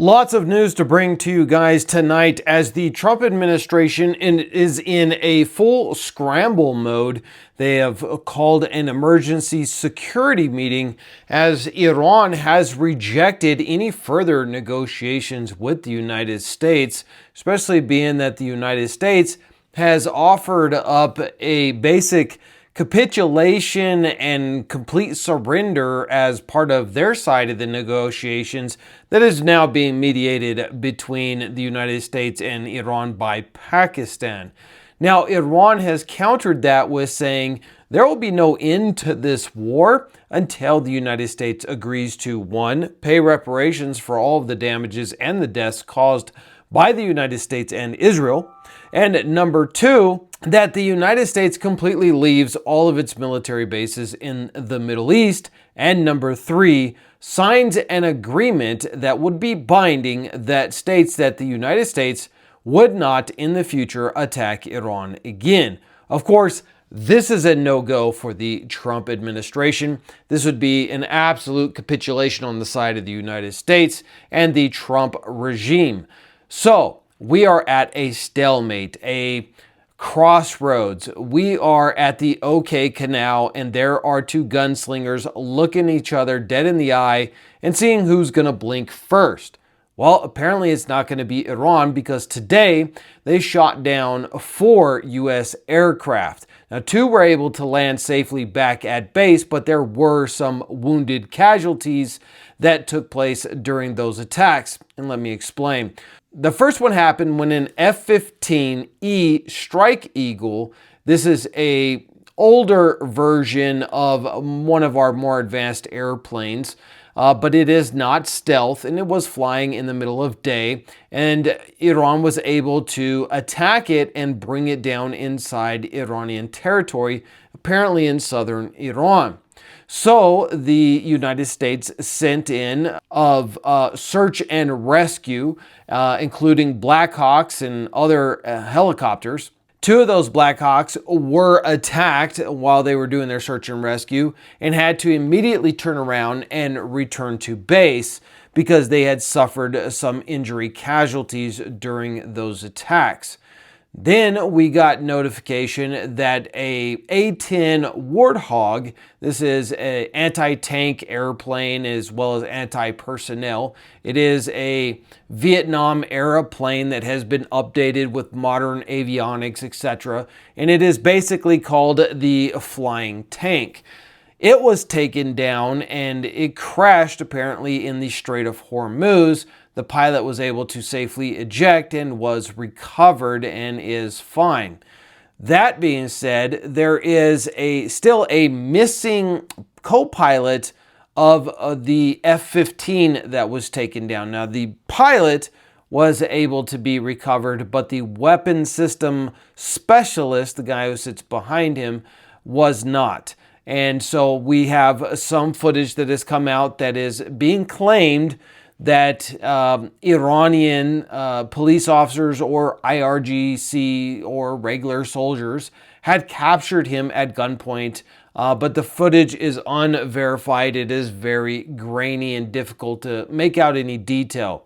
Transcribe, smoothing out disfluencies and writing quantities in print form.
Lots of news to bring to you guys tonight as the Trump administration is in a full scramble mode. They have called an emergency security meeting as Iran has rejected any further negotiations with the United States, especially being that the United States has offered up a basic capitulation and complete surrender as part of their side of the negotiations that is now being mediated between the United States and Iran by Pakistan. Now, Iran has countered that with saying there will be no end to this war until the United States agrees to, one, pay reparations for all of the damages and the deaths caused by the United States and Israel, and number two, that the United States completely leaves all of its military bases in the Middle East, and number three, signs an agreement that would be binding that states that the United States would not in the future attack Iran again. Of course, this is a no-go for the Trump administration. This would be an absolute capitulation on the side of the United States and the Trump regime. So, we are at a stalemate, a crossroads. We are at the OK Canal, and there are two gunslingers looking each other dead in the eye and seeing who's going to blink first. Well, apparently it's not going to be Iran because today they shot down 4 U.S. aircraft. Now, 2 were able to land safely back at base, but there were some wounded casualties that took place during those attacks. And let me explain. The first one happened when an F-15E Strike Eagle, this is a older version of one of our more advanced airplanes, but it is not stealth, and it was flying in the middle of day, and Iran was able to attack it and bring it down inside Iranian territory, apparently in southern Iran. So the United States sent in of search and rescue, including Black Hawks and other helicopters. 2 of those Black Hawks were attacked while they were doing their search and rescue and had to immediately turn around and return to base because they had suffered some injury casualties during those attacks. Then we got notification that a A-10 Warthog, this is an anti-tank airplane as well as anti-personnel. It is a Vietnam era plane that has been updated with modern avionics, etc. And it is basically called the Flying Tank. It was taken down and it crashed apparently in the Strait of Hormuz. The pilot was able to safely eject and was recovered and is fine. That being said, there is still a missing co-pilot of the F-15 that was taken down. Now, the pilot was able to be recovered, but the weapon system specialist, the guy who sits behind him, was not. And so we have some footage that has come out that is being claimed that Iranian police officers or IRGC or regular soldiers had captured him at gunpoint, but the footage is unverified. It is very grainy and difficult to make out any detail.